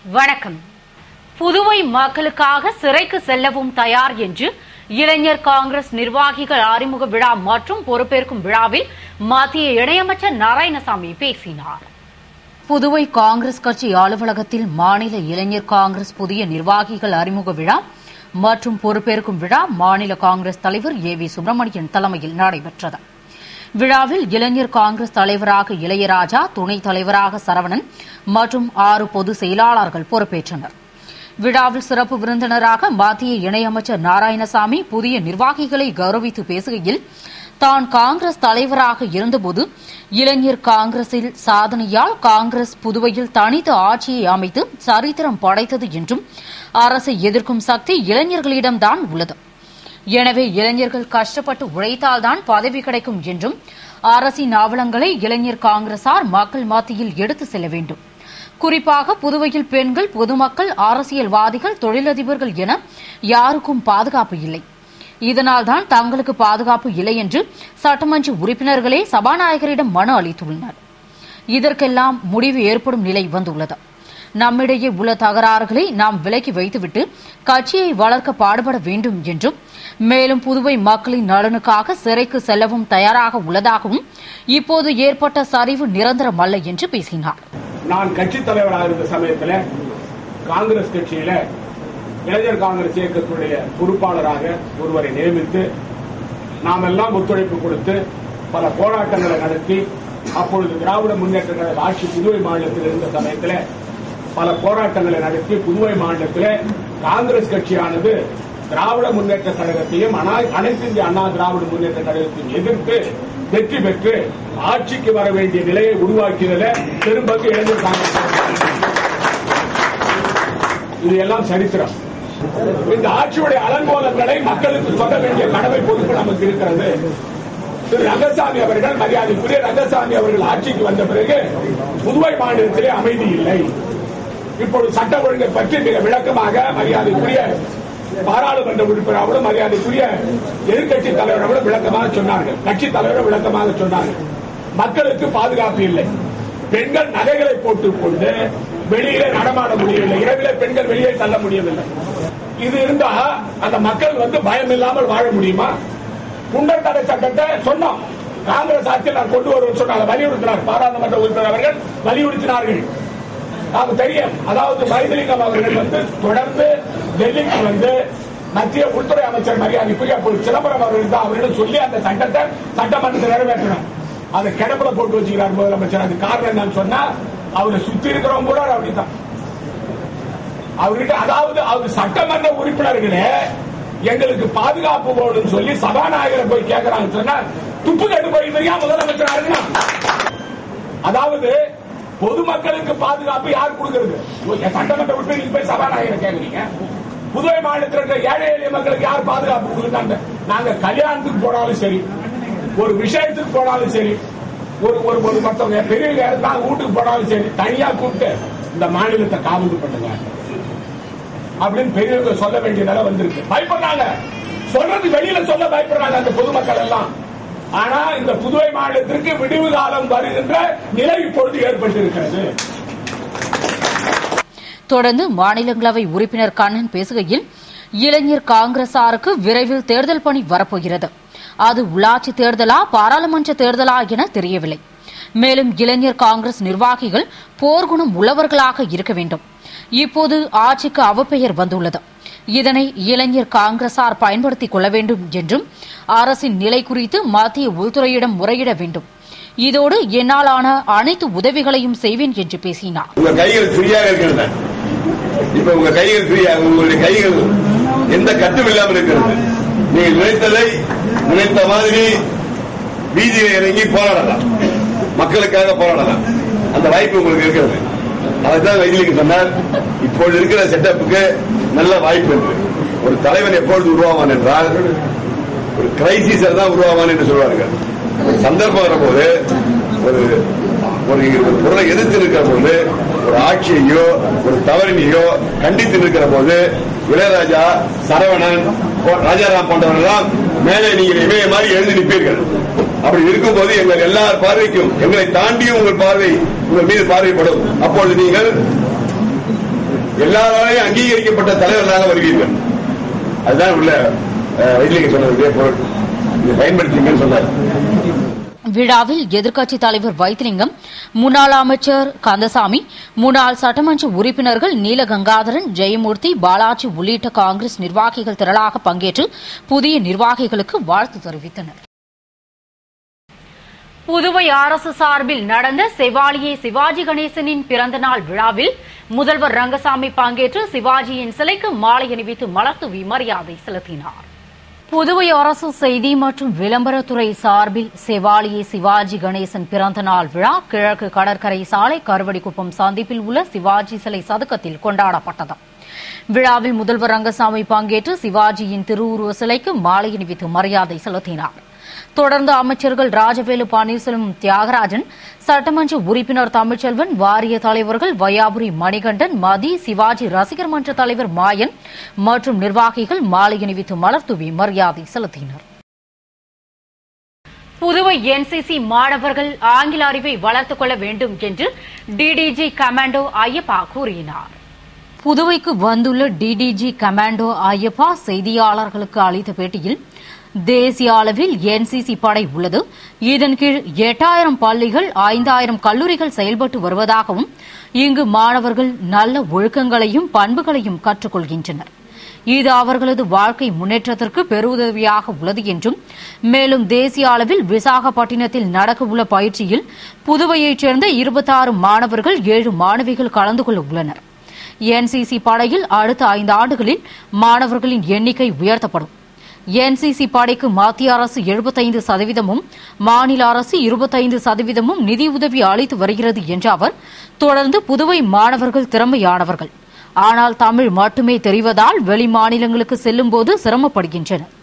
வணக்கம். புதுவை மக்களுக்காக சிறைக்கு செல்லவும் தயார் என்று இளைஞர் காங்கிரஸ் நிர்வாகிகள் அறிமுக விழா மற்றும் பொறுப்பேற்கும் விழாவில் மத்திய இணையமைச்சர் நாராயணசாமி பேசினார். புதுவை காங்கிரஸ் கட்சி அலுவலகத்தில் மாநில இளைஞர் காங்கிரஸ் புதிய நிர்வாகிகள் அறிமுக விழா மற்றும் பொறுப்பேற்கும் விழா மாநில காங்கிரஸ் தலைவர் ஏ.வி. சுப்பிரமணியன் தலைமையில் நடைபெற்றது. விழாவில் இளைஞர் காங்கிரஸ் தலைவராக இளையராஜா, துணைத் தலைவராக சரவணன் மற்றும் 6 பொதுச் செயலாளர்கள் பொறுப்பேற்றனர். விழாவில் சிறப்பு விருந்தினராக மத்திய இணையமைச்சர் நாராயணசாமி புதிய நிர்வாகிகளை கௌரவித்து பேசுகையில், தான் காங்கிரஸ் தலைவராக இருந்தபோது இளைஞர் காங்கிரஸில் சாதனையால் காங்கிரஸ் புதுவையில் தனித்து ஆட்சியை அமைத்து சரித்திரம் படைத்தது என்றும், அரசை எதிர்க்கும் சக்தி இளைஞர்களிடம்தான் உள்ளது. எனவே இளைஞர்கள் கஷ்டப்பட்டு உழைத்தால்தான் பதவி கிடைக்கும் என்றும், அரசின் அவலங்களை இளைஞர் காங்கிரசார் மக்கள் மத்தியில் எடுத்து செல்ல வேண்டும். குறிப்பாக புதுவையில் பெண்கள், பொதுமக்கள், அரசியல்வாதிகள், தொழிலதிபர்கள் என யாருக்கும் பாதுகாப்பு இல்லை. இதனால்தான் தங்களுக்கு பாதுகாப்பு இல்லை என்று சட்டமன்ற உறுப்பினர்களே சபாநாயகரிடம் மனு அளித்துள்ளனர். இதற்கெல்லாம் முடிவு ஏற்படும் நிலை வந்துள்ளது. நம்மிடையே உள்ள தகராறுகளை நாம் விலக்கி வைத்துவிட்டு கட்சியை வளர்க்க பாடுபட வேண்டும் என்றும், மேலும் புதுவை மக்களின் நலனுக்காக சிறைக்கு செல்லவும் தயாராக உள்ளதாகவும், இப்போது ஏற்பட்ட சரிவு நிரந்தரம் அல்ல என்று பேசினார். நான் கட்சித் தலைவராக இருந்த சமயத்தில் காங்கிரஸ் கட்சியில இளைஞர் காங்கிரஸ் இயக்கத்துடைய பொறுப்பாளராக ஒருவரை நியமித்து நாம் எல்லாம் ஒத்துழைப்பு கொடுத்து பல போராட்டங்களை நடத்தி, அப்பொழுது திராவிட முன்னேற்ற கழக ஆட்சி புதுவை மாநிலத்தில் இருந்த சமயத்தில் பல போராட்டங்களை நடத்தி புதுவை மாநிலத்தில் காங்கிரஸ் கட்சியானது திராவிட முன்னேற்ற கழகத்தையும் அனைத்து இந்திய அண்ணா திராவிட முன்னேற்ற கழகத்தையும் எதிர்த்து வெற்றி பெற்று ஆட்சிக்கு வர வேண்டிய நிலையை உருவாக்கியதில் பெரும்பங்கு இளைஞர் காங்கிரஸ். இது எல்லாம் சரித்திரம். இந்த ஆட்சியுடைய அலங்கோலங்களை மக்களுக்கு சொல்ல வேண்டிய கடமை பொறுப்பு நமக்கு இருக்கிறது. திரு ரங்கசாமி அவர்கள், மரியாதைக்குரிய ரங்கசாமி அவர்கள் ஆட்சிக்கு வந்த பிறகு புதுவை மாநிலத்திலே அமைதி இல்லை. இப்பொழுது சட்ட ஒழுங்கை பற்றி மிக விளக்கமாக மரியாதைக்குரிய பாராளுமன்ற உறுப்பினரோடு மரியாதைக்குரிய எதிர்கட்சி தலைவரோடு விளக்கமாக சொன்னார்கள். கட்சித் தலைவரோடு விளக்கமாக சொன்னார்கள். மக்களுக்கு பாதுகாப்பு இல்லை. பெண்கள் நகைகளை போட்டுக் கொண்டு வெளியிலே நடமாட முடியவில்லை. இரவிலே பெண்கள் வெளியே தள்ள முடியவில்லை. இது இருந்தா அந்த மக்கள் பயம் இல்லாமல் வாழ முடியுமா? குண்டர் தடை சட்டத்தை சொன்னோம். காங்கிரஸ் ஆட்சியில் நான் கொண்டு வருவோம் சொன்னாங்க. வலியுறுத்தினார் பாராளுமன்ற உறுப்பினர் அவர்கள் வலியுறுத்தினார்கள். நமக்கு தெரியும். அதாவது வைத்திலிங்கம் அவர்கள் தொடர்ந்து டெல்லிக்கு மத்திய உள்துறை அமைச்சர் மரியாதைக்குரிய சிதம்பரம் அவர்கள் தான் அவரிடம் சொல்லி அந்த சட்டத்தை சட்டமன்றத்தில் நிறைவேற்றணும். அதை கிடப்புல போட்டு வச்சுக்கிறார் முதலமைச்சர். அது காரணம் என்னன்னு சொன்னா, அவரை சுத்தி இருக்கிறவங்க கூட அப்படித்தான். அவர்கிட்ட அதாவது அவர் சட்டமன்ற உறுப்பினர்களே எங்களுக்கு பாதுகாப்பு போடும் சொல்லி சபாநாயகரை போய் கேட்கிறாங்க சொன்னா துப்பு கட்டு போய் முதலமைச்சர் இருக்கணும். அதாவது பொதுமக்களுக்கு பாதுகாப்பு யார் கொடுக்கிறது? சட்டமன்ற உறுப்பினர் போய் சபாநாயகரை கேட்கறீங்க. புதுவை மாநிலத்தில் ஏழை எளிய மக்களுக்கு யார் பாதுகாப்பு கொடுத்தாங்க? நாங்க கல்யாணத்துக்கு போனாலும் சரி, ஒரு விஷயத்துக்கு போனாலும் சரி, ஒரு மற்றவங்க பெரியவங்க நாங்க வீட்டுக்கு போனாலும் சரி, தனியா கூப்பிட்டு இந்த மாநிலத்தை காவல் பண்ணுங்க அப்படின்னு பெரியவங்க சொல்ல வேண்டிய நிலை வந்திருக்கு. பயப்படுறாங்க. சொல்றது வெளியில சொல்ல பயப்படுறாங்க அந்த பொதுமக்கள் எல்லாம். ஆனா இந்த புதுவை மாநிலத்திற்கு விடிவு காலம் வருகின்ற நிலை இப்பொழுது ஏற்பட்டிருக்கிறது. தொடர்ந்து மாநிலங்களவை உறுப்பினர் கண்ணன் பேசுகையில், இளைஞர் காங்கிரசாருக்கு விரைவில் தேர்தல் பணி வரப்போகிறது. அது உள்ளாட்சி தேர்தலா, பாராளுமன்ற தேர்தலா என தெரியவில்லை. மேலும் இளைஞர் காங்கிரஸ் நிர்வாகிகள் போர்க்குணம் உள்ளவர்களாக இருக்க வேண்டும். இப்போது ஆட்சிக்கு அவப்பெயர் வந்துள்ளது. இதனை இளைஞர் காங்கிரசார் பயன்படுத்திக் கொள்ள வேண்டும் என்றும், அரசின் நிலை குறித்து மத்திய உள்துறையிடம் முறையிட வேண்டும். இதோடு என்னாலான அனைத்து உதவிகளையும் செய்வேன் என்று பேசினார். உங்க கைகள் ஃப்ரீயாக இருக்கிறது. இப்ப உங்க கைகள் ஃப்ரீயாக, உங்களுடைய கைகள் எந்த கட்டும் இல்லாமல் இருக்கிறது. நீங்கள் நினைத்ததை நினைத்த மாதிரி வீதியில் இறங்கி போராடலாம், மக்களுக்காக போராடலாம். அந்த வாய்ப்பு உங்களுக்கு இருக்கிறது. அதுதான் வைத்திலிங்கம் சொன்னார், இப்போது இருக்கிற செட்டப்புக்கு நல்ல வாய்ப்பு என்று. ஒரு தலைவன் எப்பொழுது உருவாவான் என்றால் ஒரு கிரைசிஸ் தான் உருவாவான் என்று சொல்வார்கள். ஒரு சந்தர்ப்பம் வரும்போது, ஒரு பொருளை எதிர்த்து நிற்கிற போது, ஒரு ஆட்சியையோ ஒரு தவறினையோ கண்டித்து நிற்கிற போது இளையராஜா, சரவணன், ராஜாராம் போன்றவர்கள் மேலே நீங்கள் இமய மாதிரி எழுந்து நிற்பீர்கள். அப்படி இருக்கும்போது எங்கள் எல்லார் பார்வைக்கும், எங்களை தாண்டியும் உங்கள் பார்வை உங்கள் மீது பார்வைப்படும். அப்பொழுது நீங்கள் எல்லாராலையும் அங்கீகரிக்கப்பட்ட தலைவர்களாக வருவீர்கள். அதுதான் உள்ள வைத்திலிங்கம் சொன்னதுக்கே பொருள். இதை பயன்படுத்திங்கன்னு சொன்னார். விழாவில் எதிர்க்கட்சித் தலைவர் வைத்திலிங்கம், முன்னாள் அமைச்சர் கந்தசாமி, முன்னாள் சட்டமன்ற உறுப்பினர்கள் நீலகங்காதரன், ஜெயமூர்த்தி, பாலாஜி உள்ளிட்ட காங்கிரஸ் நிர்வாகிகள் திரளாக பங்கேற்று புதிய நிர்வாகிகளுக்கு வாழ்த்து தெரிவித்தனர். புதுவை அரசு சார்பில் நடந்த செவாலியே சிவாஜி கணேசனின் பிறந்தநாள் விழாவில் முதல்வர் ரங்கசாமி பங்கேற்று சிவாஜியின் சிலைக்கு மாலை அணிவித்து மலர்தூவி மரியாதை செலுத்தினார். புதுவை அரசு செய்தி மற்றும் விளம்பரத்துறை சார்பில் செவாலியே சிவாஜி கணேசன் பிறந்தநாள் விழா கிழக்கு கடற்கரை சாலை கருவடிக்குப்பம் சந்திப்பில் உள்ள சிவாஜி சிலை சதுக்கத்தில் கொண்டாடப்பட்டது. விழாவில் முதல்வர் ரங்கசாமி பங்கேற்று சிவாஜியின் திருவுருவ சிலைக்கு மாலை அணிவித்து மரியாதை செலுத்தினார். தொடர்ந்து அமைச்சர்கள் ராஜவேலு, பன்னீர்செல்வம், தியாகராஜன், சட்டமன்ற உறுப்பினர் தமிழ்ச்செல்வன், வாரிய தலைவர்கள் வையாபுரி மணிகண்டன், மதி, சிவாஜி ரசிகர் மன்ற தலைவர் மாயன் மற்றும் நிர்வாகிகள் மாலை அணிவித்து மலர்தூவி மரியாதை செலுத்தினர். புதுவை என்சிசி மாணவர்கள் ஆங்கில அறிவை வளர்த்துக் கொள்ள வேண்டும் என்று டிடிஜி கமாண்டோ ஐயப்பா கூறினார். புதுவைக்கு வந்துள்ள டிடிஜி கமாண்டோ ஐயப்பா செய்தியாளர்களுக்கு அளித்த பேட்டியில், தேசிய அளவில் என்சிசி படை உள்ளது. இதன் கீழ் 8000 பள்ளிகள், 5000 கல்லூரிகள் செயல்பட்டு வருவதாகவும், இங்கு மாணவர்கள் நல்ல ஒழுக்கங்களையும் பண்புகளையும் கற்றுக்கொள்கின்றனர். இது அவர்களது வாழ்க்கை முன்னேற்றத்திற்கு பெருவுதவியாக உள்ளது என்றும், மேலும் தேசிய அளவில் விசாகப்பட்டினத்தில் நடக்கவுள்ள பயிற்சியில் புதுவையைச் சேர்ந்த 26 மாணவர்கள், 7 மாணவிகள் கலந்து கொள்ள உள்ளனர். என்சிசி படையில் அடுத்த 5 ஆண்டுகளில் மாணவர்களின் எண்ணிக்கை உயர்த்தப்படும். என்சிசி படைக்கு மத்திய அரசு 75%, மாநில அரசு 25% நிதியுதவி அளித்து வருகிறது என்ற அவர், தொடர்ந்து புதுவை மாணவர்கள் திறமையானவர்கள், ஆனால் தமிழ் மட்டுமே தெரிவதால் வெளி மாநிலங்களுக்கு செல்லும்போது சிரமப்படுகின்றனர்.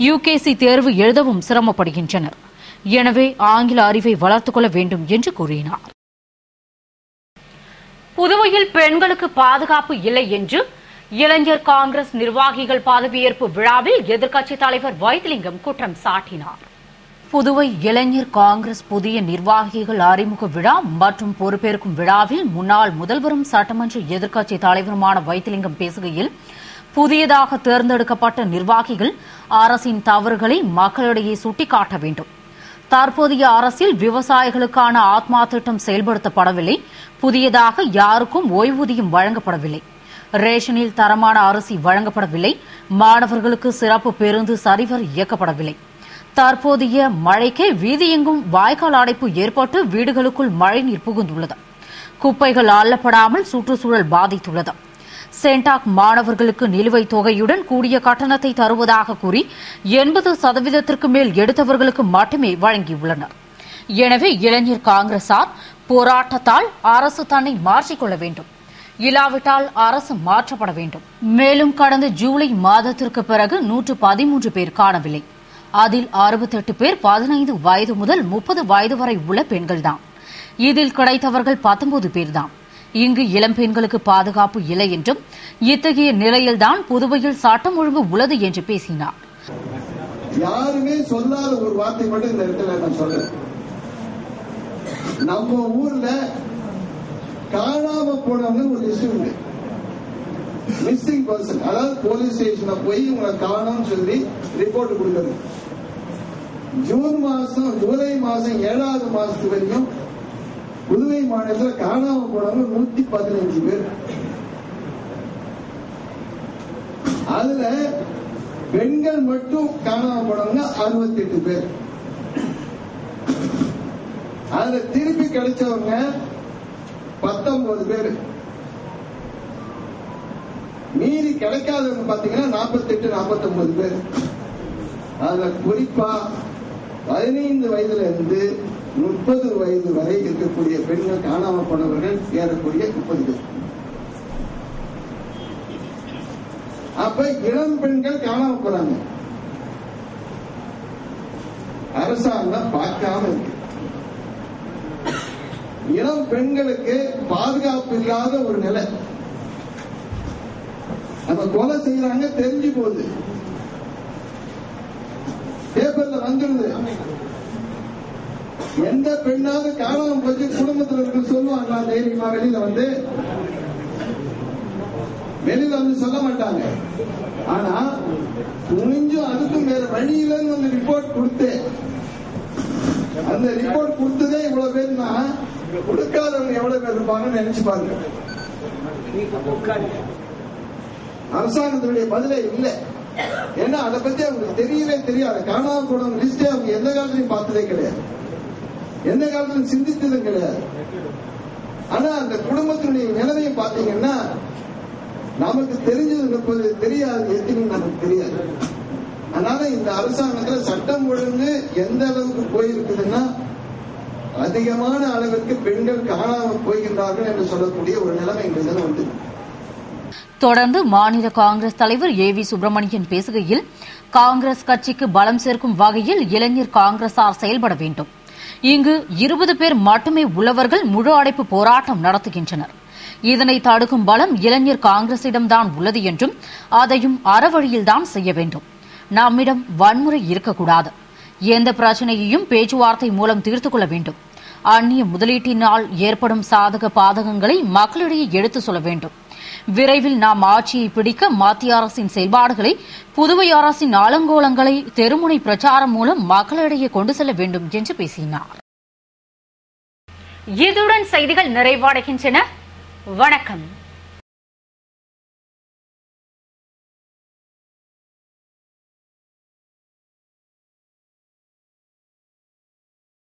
யுகேசி தேர்வு எழுதவும் சிரமப்படுகின்றனர். எனவே ஆங்கில அறிவை வளர்த்துக் கொள்ள வேண்டும் என்று கூறினார். புதுவையில் பெண்களுக்கு பாதுகாப்பு இல்லை என்று இளைஞர் காங்கிரஸ் நிர்வாகிகள் பதவியேற்பு விழாவில் எதிர்க்கட்சித் தலைவர் வைத்திலிங்கம் குற்றம் சாட்டினார். புதுவை இளைஞர் காங்கிரஸ் புதிய நிர்வாகிகள் அறிமுக விழா மற்றும் பொறுப்பேற்கும் விழாவில் முன்னாள் முதல்வரும் சட்டமன்ற எதிர்க்கட்சித் தலைவருமான வைத்திலிங்கம் பேசுகையில், புதியதாக தேர்ந்தெடுக்கப்பட்ட நிர்வாகிகள் அரசின் தவறுகளை மக்களிடையே சுட்டிக்காட்ட வேண்டும். தற்போதைய அரசில் விவசாயிகளுக்கான ஆத்மா திட்டம் செயல்படுத்தப்படவில்லை. புதியதாக யாருக்கும் ஓய்வூதியம் வழங்கப்படவில்லை. ரேஷனில் தரமான அரிசி வழங்கப்படவில்லை. மாணவர்களுக்கு சிறப்பு பேருந்து சரிவர இயக்கப்படவில்லை. தற்போதைய மழைக்கே வீதியெங்கும் வாய்க்கால் அடைப்பு ஏற்பட்டு வீடுகளுக்குள் மழைநீர் புகுந்துள்ளது. குப்பைகள் அள்ளப்படாமல் சுற்றுச்சூழல் பாதித்துள்ளது. சென்டாக் மாணவர்களுக்கு நிலுவைத் தொகையுடன் கூடிய கட்டணத்தை தருவதாக கூறி 80% மேல் எடுத்தவர்களுக்கு மட்டுமே வழங்கியுள்ளனர். எனவே இளைஞர் காங்கிரசார் போராட்டத்தால் அரசு தன்னை மாற்றிக்கொள்ள வேண்டும். இல்லாவிட்டால் அரசு மாற்றப்பட வேண்டும். மேலும் கடந்த ஜூலை மாதத்திற்கு பிறகு 113 பேர் காணவில்லை. அதில் 68 பேர் 15 வயது முதல் 30 வயது வரை உள்ள பெண்கள்தான். இதில் கிடைத்தவர்கள் 19 பேர்தான். இங்கு இளம் பெண்களுக்கு பாதுகாப்பு இல்லை என்றும், இத்தகைய நிலையில்தான் புதுவையில் சட்டம் ஒழுங்கு உள்ளது என்று பேசினார். யாருமே சொல்லாத ஒரு வார்த்தை மட்டும் இந்த இடத்துல நான் சொல்றேன். நம்ம ஊர்ல காணாம போனவங்க ஒரு லிஸ்ட் உண்டு. மிஸ்ஸிங் பர்சன், அதாவது போலீஸ் ஸ்டேஷன்ல போய் உங்களை காணோம்னு சொல்லி ரிப்போர்ட் கொடுக்கறது. ஜூலை மாசம் 7வது மாசத்து வரைக்கும் புதுவை மாநிலத்தில் காணாம போனவங்க 115 பேர். அதுல பெண்கள் மட்டும் காணாம போனவங்க 68 பேர். அதுல திருப்பி கிடைச்சவங்க 19 பேர். மீறி கிடைக்காதவங்க பாத்தீங்கன்னா 48-49 பேர். அதுல குறிப்பா 15 வயதுல இருந்து 30 வயது வரை இருக்கக்கூடிய பெண்கள் காணாம போனவர்கள் ஏறக்கூடிய 30 பேர். அப்ப இளம் பெண்கள் காணாம போறாங்க. அரசாங்கம் பார்க்காம இருக்கு. இளம் பெண்களுக்கு பாதுகாப்பு இல்லாத ஒரு நிலை. நம்ம கொலை செய்யறாங்க தெரிஞ்சு போகுது, பேப்பர்ல வந்துருது. எந்த பெண்ணாவது காணாம போச்சு குடும்பத்தில் இருக்க சொல்லுவாங்களா தைரியமா வெளியில வந்து? வெளியில வந்து சொல்ல மாட்டாங்க. ஆனா துணிஞ்சும் அதுக்கும் வேற வழியிலன்னு வந்து ரிப்போர்ட் கொடுத்து அந்த ரிப்போர்ட் கொடுத்ததே இவ்வளவு பேர்னா கொடுக்காதவங்க எவ்வளவு பேர் இருப்பாங்கன்னு நினைச்சு பாருங்க. அரசாங்கத்தினுடைய பதிலே இல்லை. ஏன்னா அதை பத்தி அவங்களுக்கு தெரியவே தெரியாது. காணாம போனவங்க லிஸ்டே அவங்க எந்த காலத்திலையும் பார்த்ததே கிடையாது, எந்த காலத்திலும் சிந்தித்ததும் கிடையாது. ஆனா அந்த குடும்பத்தினுடைய நிலைமையை பாத்தீங்கன்னா நமக்கு தெரிஞ்சது தெரியாது, எத்தனை நமக்கு தெரியாது. அதனால இந்த அரசாங்கத்துல சட்டம் ஒழுங்கு எந்த அளவுக்கு போயிருக்குதுன்னா அதிகமான அளவிற்கு பெண்கள் காணாமல் போகின்றார்கள் என்று சொல்லக்கூடிய ஒரு நிலைமை எங்களுக்கு வந்து. தொடர்ந்து மாநில காங்கிரஸ் தலைவர் ஏ.வி. சுப்பிரமணியன் பேசுகையில், காங்கிரஸ் கட்சிக்கு பலம் சேர்க்கும் வகையில் இளைஞர் காங்கிரசார் செயல்பட வேண்டும். இங்கு 20 பேர் மட்டுமே உள்ளவர்கள் முழு அடைப்பு போராட்டம் நடத்துகின்றனர். இதனை தடுக்கும் பலம் இளைஞர் காங்கிரசிடம்தான் உள்ளது என்றும் அதையும் அறவழியில்தான் செய்ய வேண்டும். நம்மிடம் வன்முறை இருக்கக்கூடாது. எந்த பிரச்சனையையும் பேச்சுவார்த்தை மூலம் தீர்த்துக் கொள்ள வேண்டும். அந்நிய முதலீட்டினால் ஏற்படும் சாதக பாதகங்களை மக்களிடையே எடுத்துச் சொல்ல வேண்டும். விரைவில் நாம் ஆட்சியை பிடிக்க மத்திய அரசின் செயல்பாடுகளை, புதுவை அரசின் அலங்கோலங்களை தெருமுனை பிரச்சாரம் மூலம் மக்களிடையே கொண்டு செல்ல வேண்டும் என்று பேசினார். இதுடன் செய்திகள் நிறைவடைகின்றன. வணக்கம்.